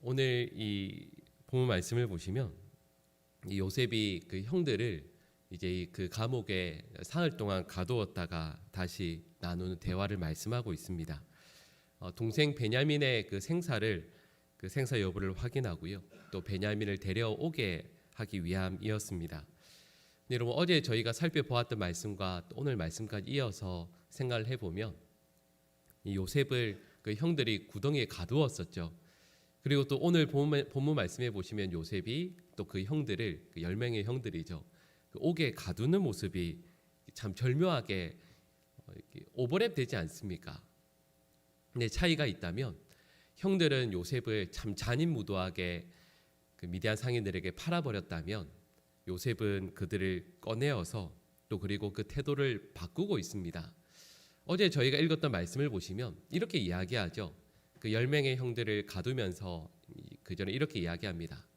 오늘 이 본문 말씀을 보시면 이 요셉이 그 형들을 이제 그 감옥에 사흘 동안 가두었다가 다시 나누는 대화를 말씀하고 있습니다. 동생 베냐민의 그 생사 여부를 확인하고요. 또 베냐민을 데려오게 하기 위함이었습니다. 여러분, 어제 저희가 살펴보았던 말씀과 또 오늘 말씀까지 이어서 생각을 해보면 이 요셉을 그 형들이 구덩이에 가두었었죠. 그리고 또 오늘 본문 말씀해 보시면 요셉이 또 그 형들을, 그 10명의 형들이죠, 그 옥에 가두는 모습이 참 절묘하게 오버랩 되지 않습니까? 근데 차이가 있다면 형들은 요셉을 참 잔인무도하게 그 미디안 상인들에게 팔아버렸다면 요셉은 그들을 꺼내어서 또 그리고 그 태도를 바꾸고 있습니다. 어제 저희가 읽었던 말씀을 보시면 이렇게 이야기하죠. 그 10명의 형들을 가두면서 그 전에 이렇게 이야기합니다.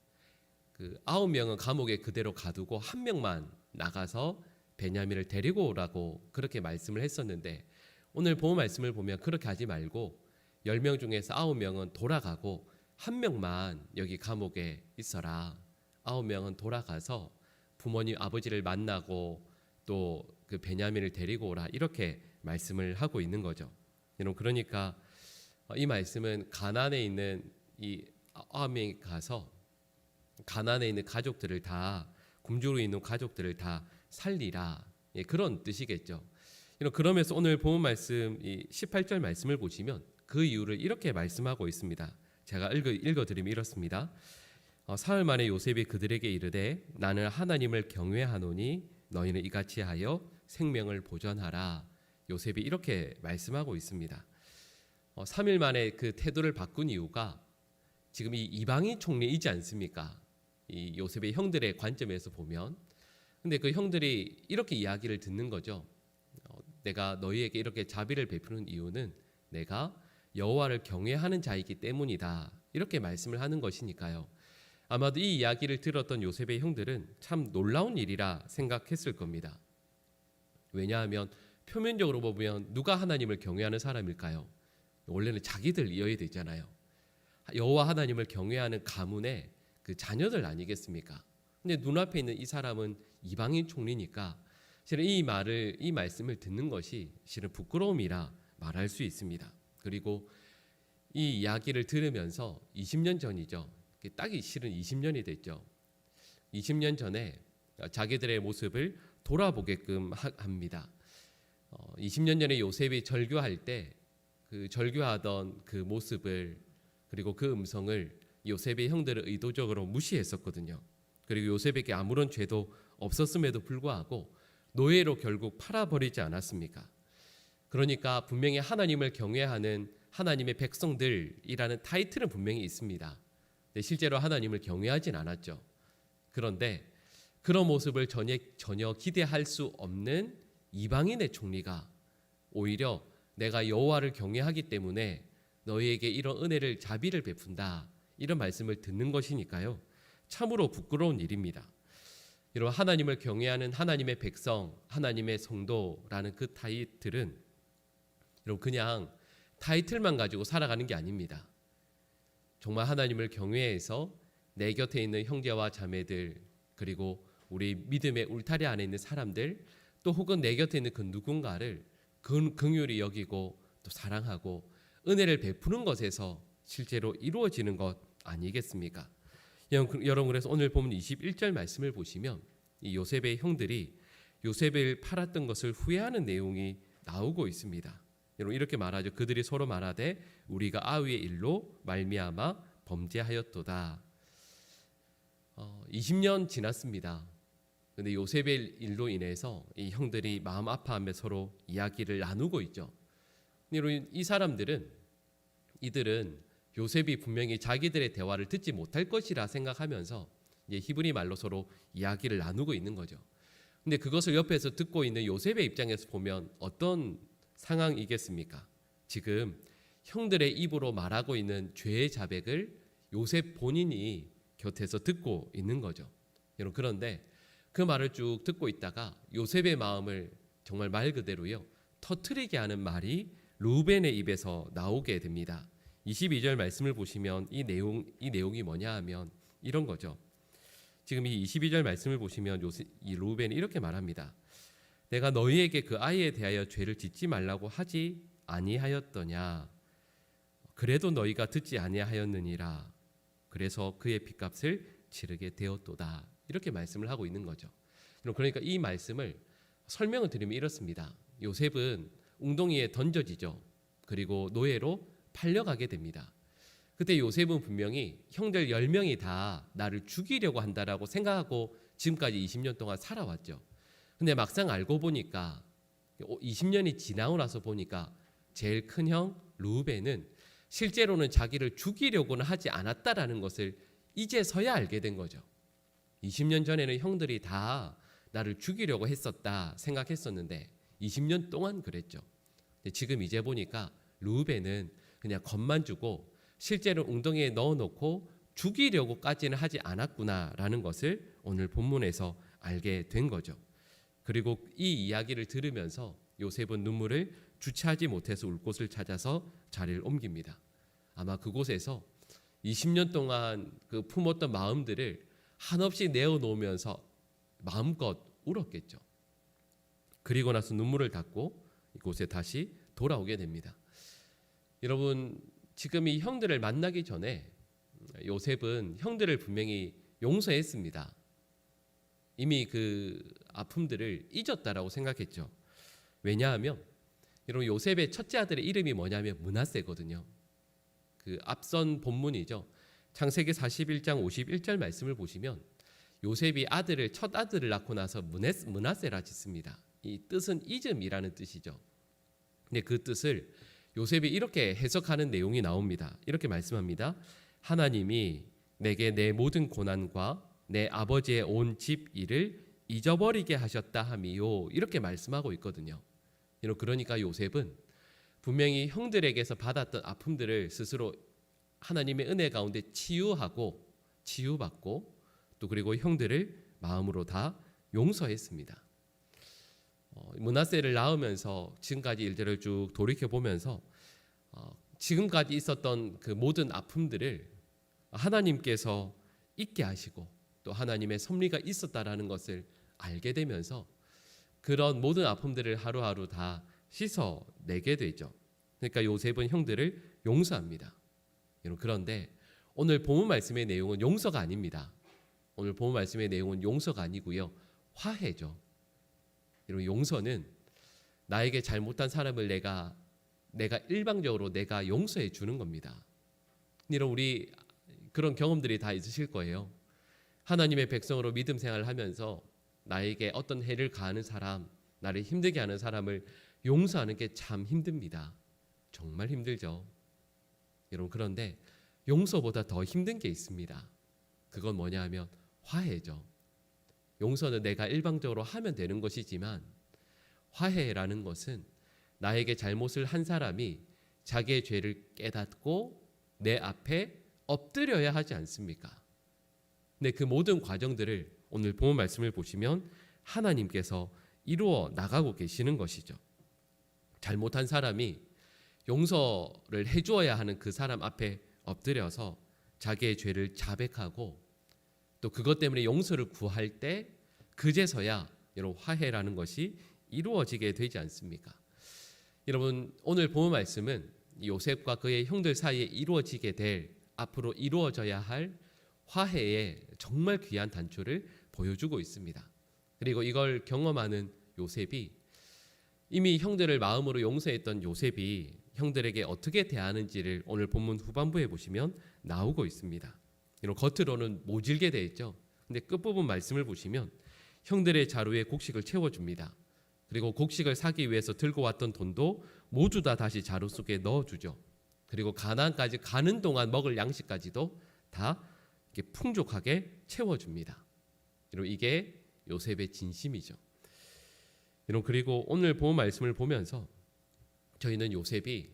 그 9명은 감옥에 그대로 가두고 1명만 나가서 베냐민을 데리고 오라고 그렇게 말씀을 했었는데, 오늘 본문 말씀을 보면 그렇게 하지 말고 10명 중에서 9명은 돌아가고 1명만 여기 감옥에 있어라. 9명은 돌아가서 부모님 아버지를 만나고 또 그 베냐민을 데리고 오라, 이렇게 말씀을 하고 있는 거죠. 여러분, 그러니까 이 말씀은 가나안에 있는 이 9명이 가서 가나안에 있는 가족들을 다, 굶주려 있는 가족들을 다 살리라, 그런 뜻이겠죠. 그러면서 오늘 본문 말씀 이 18절 말씀을 보시면 그 이유를 이렇게 말씀하고 있습니다. 제가 읽어드리면 이렇습니다. 사흘 만에 요셉이 그들에게 이르되 나는 하나님을 경외하노니 너희는 이같이 하여 생명을 보전하라. 요셉이 이렇게 말씀하고 있습니다. 3일 만에 그 태도를 바꾼 이유가 지금 이 이방인 총리이지 않습니까? 이 요셉의 형들의 관점에서 보면. 근데 그 형들이 이렇게 이야기를 듣는 거죠. 내가 너희에게 이렇게 자비를 베푸는 이유는 내가 여호와를 경외하는 자이기 때문이다, 이렇게 말씀을 하는 것이니까요. 아마도 이 이야기를 들었던 요셉의 형들은 참 놀라운 일이라 생각했을 겁니다. 왜냐하면 표면적으로 보면 누가 하나님을 경외하는 사람일까요? 원래는 자기들이어야 되잖아요. 여호와 하나님을 경외하는 가문의 그 자녀들 아니겠습니까? 근데 눈앞에 있는 이 사람은 이방인 총리니까 실은 이 말씀을 듣는 것이 실은 부끄러움이라 말할 수 있습니다. 그리고 이 이야기를 들으면서 20년 전이죠. 딱이 실은 20년이 됐죠. 20년 전에 자기들의 모습을 돌아보게끔 합니다. 20년 전에 요셉이 절규할 때 그 절규하던 그 모습을, 그리고 그 음성을 요셉의 형들은 의도적으로 무시했었거든요. 그리고 요셉에게 아무런 죄도 없었음에도 불구하고 노예로 결국 팔아버리지 않았습니까? 그러니까 분명히 하나님을 경외하는 하나님의 백성들이라는 타이틀은 분명히 있습니다. 근데 실제로 하나님을 경외하진 않았죠. 그런데 그런 모습을 전혀 기대할 수 없는 이방인의 총리가 오히려 내가 여호와를 경외하기 때문에 너희에게 이런 은혜를, 자비를 베푼다, 이런 말씀을 듣는 것이니까요. 참으로 부끄러운 일입니다. 이런 하나님을 경외하는 하나님의 백성, 하나님의 성도라는 그 타이틀은 여러분 그냥 타이틀만 가지고 살아가는 게 아닙니다. 정말 하나님을 경외해서 내 곁에 있는 형제와 자매들, 그리고 우리 믿음의 울타리 안에 있는 사람들, 또 혹은 내 곁에 있는 그 누군가를 긍휼히 여기고 또 사랑하고 은혜를 베푸는 것에서 실제로 이루어지는 것 아니겠습니까? 여러분, 그래서 오늘 보면 21절 말씀을 보시면 이 요셉의 형들이 요셉을 팔았던 것을 후회하는 내용이 나오고 있습니다. 여러분, 이렇게 말하죠. 그들이 서로 말하되 우리가 아위의 일로 말미암아 범죄하였도다. 20년 지났습니다. 근데 요셉의 일로 인해서 이 형들이 마음 아파하며 서로 이야기를 나누고 있죠. 여러분, 이들은 요셉이 분명히 자기들의 대화를 듣지 못할 것이라 생각하면서 이제 히브리 말로 서로 이야기를 나누고 있는 거죠. 근데 그것을 옆에서 듣고 있는 요셉의 입장에서 보면 어떤 상황이겠습니까? 지금 형들의 입으로 말하고 있는 죄의 자백을 요셉 본인이 곁에서 듣고 있는 거죠. 여러분, 그런데 그 말을 쭉 듣고 있다가 요셉의 마음을 정말 말 그대로요 터뜨리게 하는 말이 루벤의 입에서 나오게 됩니다. 22절 말씀을 보시면 이 내용이 뭐냐 하면 이런 거죠. 지금 이 22절 말씀을 보시면 이 루벤이 이렇게 말합니다. 내가 너희에게 그 아이에 대하여 죄를 짓지 말라고 하지 아니하였더냐. 그래도 너희가 듣지 아니하였느니라. 그래서 그의 핏값을 치르게 되었도다. 이렇게 말씀을 하고 있는 거죠. 그러니까 이 말씀을 설명을 드리면 이렇습니다. 요셉은 웅덩이에 던져지죠. 그리고 노예로 팔려가게 됩니다. 그때 요셉은 분명히 형들 10명이 다 나를 죽이려고 한다라고 생각하고 지금까지 20년 동안 살아왔죠. 근데 막상 알고 보니까 20년이 지나고 나서 보니까 제일 큰 형 루벤은 실제로는 자기를 죽이려고는 하지 않았다라는 것을 이제서야 알게 된 거죠. 20년 전에는 형들이 다 나를 죽이려고 했었다 생각했었는데 20년 동안 그랬죠. 지금 이제 보니까 루벤은 그냥 겁만 주고 실제로 웅덩이에 넣어놓고 죽이려고까지는 하지 않았구나라는 것을 오늘 본문에서 알게 된 거죠. 그리고 이 이야기를 들으면서 요셉은 눈물을 주체하지 못해서 울 곳을 찾아서 자리를 옮깁니다. 아마 그곳에서 20년 동안 그 품었던 마음들을 한없이 내어놓으면서 마음껏 울었겠죠. 그리고 나서 눈물을 닦고 이곳에 다시 돌아오게 됩니다. 여러분, 지금 이 형들을 만나기 전에 요셉은 형들을 분명히 용서했습니다. 이미 그 아픔들을 잊었다라고 생각했죠. 왜냐하면 여러분, 요셉의 첫째 아들의 이름이 뭐냐면 므낫세거든요. 그 앞선 본문이죠. 창세기 41장 51절 말씀을 보시면 요셉이 첫 아들을 낳고 나서 므낫세라 짓습니다. 이 뜻은 잊음이라는 뜻이죠. 근데 그 뜻을 요셉이 이렇게 해석하는 내용이 나옵니다. 이렇게 말씀합니다. 하나님이 내게 내 모든 고난과 내 아버지의 온 집 일을 잊어버리게 하셨다 함이요. 이렇게 말씀하고 있거든요. 그러니까 요셉은 분명히 형들에게서 받았던 아픔들을 스스로 하나님의 은혜 가운데 치유받고 또 그리고 형들을 마음으로 다 용서했습니다. 므낫세를 낳으면서 지금까지 일들을 쭉 돌이켜 보면서 지금까지 있었던 그 모든 아픔들을 하나님께서 잊게 하시고 또 하나님의 섭리가 있었다라는 것을 알게 되면서 그런 모든 아픔들을 하루하루 다 씻어내게 되죠. 그러니까 요셉은 형들을 용서합니다. 그런데 오늘 본문 말씀의 내용은 용서가 아닙니다. 오늘 본문 말씀의 내용은 용서가 아니고요, 화해죠. 용서는 나에게 잘못한 사람을 내가 일방적으로 내가 용서해 주는 겁니다. 우리 그런 경험들이 다 있으실 거예요. 하나님의 백성으로 믿음 생활을 하면서 나에게 어떤 해를 가하는 사람, 나를 힘들게 하는 사람을 용서하는 게 참 힘듭니다. 정말 힘들죠. 여러분, 그런데 용서보다 더 힘든 게 있습니다. 그건 뭐냐 하면 화해죠. 용서는 내가 일방적으로 하면 되는 것이지만 화해라는 것은 나에게 잘못을 한 사람이 자기의 죄를 깨닫고 내 앞에 엎드려야 하지 않습니까? 근데 그 모든 과정들을 오늘 본문 말씀을 보시면 하나님께서 이루어 나가고 계시는 것이죠. 잘못한 사람이 용서를 해주어야 하는 그 사람 앞에 엎드려서 자기의 죄를 자백하고 또 그것 때문에 용서를 구할 때 그제서야 여러분 화해라는 것이 이루어지게 되지 않습니까? 여러분, 오늘 본문 말씀은 요셉과 그의 형들 사이에 이루어지게 될, 앞으로 이루어져야 할 화해의 정말 귀한 단초를 보여주고 있습니다. 그리고 이걸 경험하는 요셉이, 이미 형들을 마음으로 용서했던 요셉이 형들에게 어떻게 대하는지를 오늘 본문 후반부에 보시면 나오고 있습니다. 이런 겉으로는 모질게 돼 있죠. 근데 끝부분 말씀을 보시면 형들의 자루에 곡식을 채워줍니다. 그리고 곡식을 사기 위해서 들고 왔던 돈도 모두 다 다시 자루 속에 넣어주죠. 그리고 가나안까지 가는 동안 먹을 양식까지도 다 이렇게 풍족하게 채워줍니다. 여러분, 이게 요셉의 진심이죠. 여러분, 그리고 오늘 본 말씀을 보면서 저희는 요셉이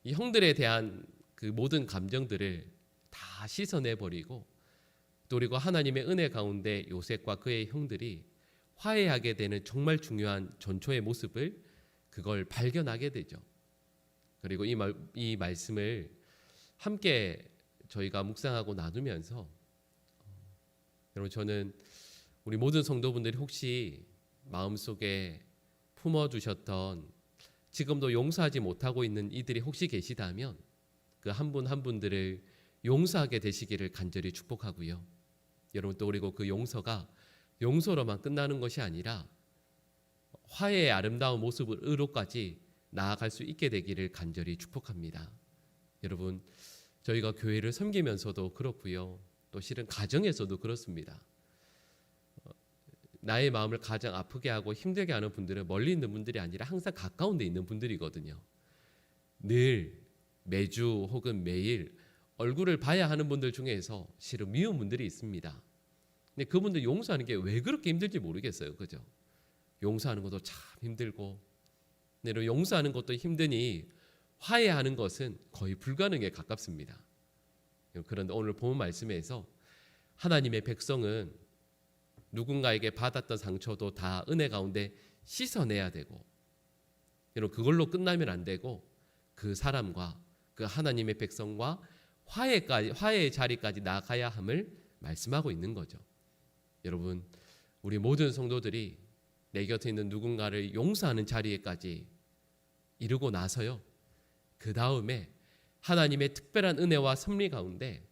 이 형들에 대한 그 모든 감정들을 다 씻어내버리고 또 그리고 하나님의 은혜 가운데 요셉과 그의 형들이 화해하게 되는 정말 중요한 전초의 모습을 그걸 발견하게 되죠. 그리고 이 말씀을 함께 저희가 묵상하고 나누면서 여러분, 저는 우리 모든 성도분들이 혹시 마음속에 품어두셨던 지금도 용서하지 못하고 있는 이들이 혹시 계시다면 그 한 분 한 분들을 용서하게 되시기를 간절히 축복하고요. 여러분, 또 그리고 그 용서가 용서로만 끝나는 것이 아니라 화해의 아름다운 모습으로까지 나아갈 수 있게 되기를 간절히 축복합니다. 여러분, 저희가 교회를 섬기면서도 그렇고요. 또 실은 가정에서도 그렇습니다. 나의 마음을 가장 아프게 하고 힘들게 하는 분들은 멀리 있는 분들이 아니라 항상 가까운 데 있는 분들이거든요. 늘 매주 혹은 매일 얼굴을 봐야 하는 분들 중에서 실은 미운 분들이 있습니다. 근데 그분들 용서하는 게 왜 그렇게 힘들지 모르겠어요. 그죠? 용서하는 것도 참 힘들고, 근데 용서하는 것도 힘드니 화해하는 것은 거의 불가능에 가깝습니다. 그런데 오늘 본 말씀에서 하나님의 백성은 누군가에게 받았던 상처도 다 은혜 가운데 씻어내야 되고, 여러분, 그걸로 끝나면 안 되고 그 사람과 그 하나님의 백성과 화해의 자리까지 나가야 함을 말씀하고 있는 거죠. 여러분, 우리 모든 성도들이 내 곁에 있는 누군가를 용서하는 자리에까지 이르고 나서요, 그 다음에 하나님의 특별한 은혜와 섭리 가운데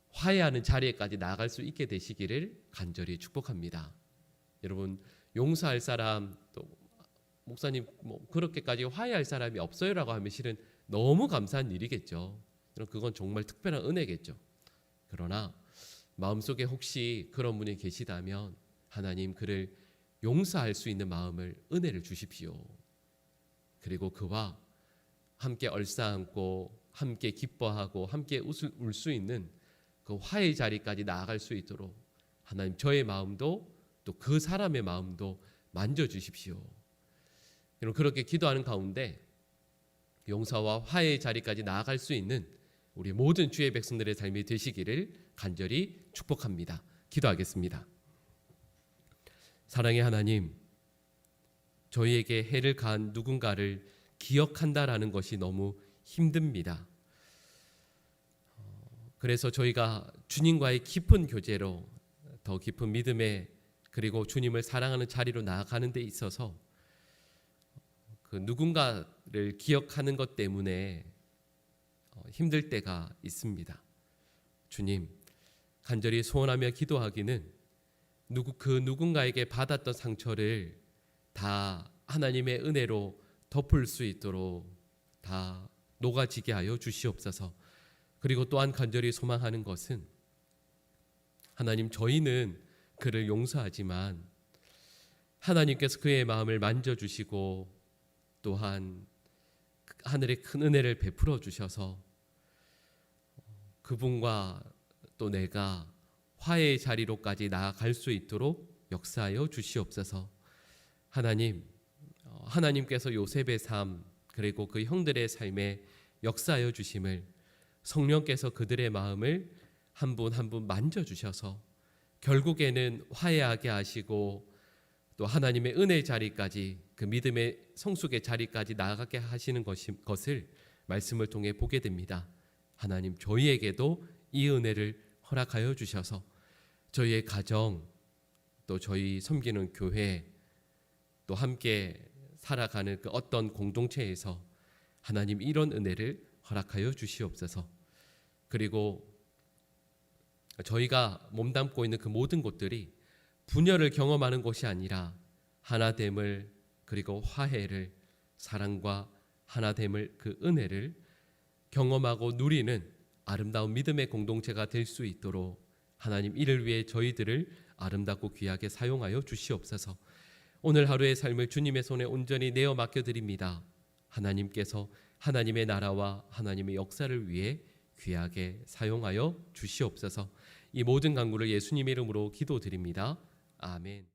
화해하는 자리에까지 나아갈 수 있게 되시기를 간절히 축복합니다. 여러분, 용서할 사람, 또 목사님 그렇게까지 화해할 사람이 없어요라고 하면 실은 너무 감사한 일이겠죠. 그건 정말 특별한 은혜겠죠. 그러나 마음속에 혹시 그런 분이 계시다면 하나님 그를 용서할 수 있는 마음을, 은혜를 주십시오. 그리고 그와 함께 얼싸안고 함께 기뻐하고 함께 울 수 있는 그 화해의 자리까지 나아갈 수 있도록 하나님 저의 마음도 또 그 사람의 마음도 만져주십시오. 여러분, 그렇게 기도하는 가운데 용서와 화해의 자리까지 나아갈 수 있는 우리 모든 주의 백성들의 삶이 되시기를 간절히 축복합니다. 기도하겠습니다. 사랑의 하나님, 저희에게 해를 가한 누군가를 기억한다라는 것이 너무 힘듭니다. 그래서 저희가 주님과의 깊은 교제로 더 깊은 믿음에, 그리고 주님을 사랑하는 자리로 나아가는 데 있어서 그 누군가를 기억하는 것 때문에 힘들 때가 있습니다. 주님, 간절히 소원하며 기도하기는 그 누군가에게 받았던 상처를 다 하나님의 은혜로 덮을 수 있도록 다 녹아지게 하여 주시옵소서. 그리고 또한 간절히 소망하는 것은 하나님, 저희는 그를 용서하지만 하나님께서 그의 마음을 만져주시고 또한 하늘의 큰 은혜를 베풀어 주셔서 그분과 또 내가 화해의 자리로까지 나아갈 수 있도록 역사하여 주시옵소서. 하나님, 하나님께서 요셉의 삶 그리고 그 형들의 삶에 역사하여 주심을, 성령께서 그들의 마음을 한 분 한 분 만져주셔서 결국에는 화해하게 하시고 또 하나님의 은혜의 자리까지, 그 믿음의 성숙의 자리까지 나아가게 하시는 것을 말씀을 통해 보게 됩니다. 하나님, 저희에게도 이 은혜를 허락하여 주셔서 저희의 가정, 또 저희 섬기는 교회, 또 함께 살아가는 그 어떤 공동체에서 하나님 이런 은혜를 허락하여 주시옵소서. 그리고 저희가 몸담고 있는 그 모든 곳들이 분열을 경험하는 곳이 아니라 하나됨을, 그리고 화해를, 사랑과 하나됨을, 그 은혜를 경험하고 누리는 아름다운 믿음의 공동체가 될 수 있도록 하나님 이를 위해 저희들을 아름답고 귀하게 사용하여 주시옵소서. 오늘 하루의 삶을 주님의 손에 온전히 내어 맡겨드립니다. 하나님께서 하나님의 나라와 하나님의 역사를 위해 귀하게 사용하여 주시옵소서. 이 모든 간구를 예수님의 이름으로 기도드립니다. 아멘.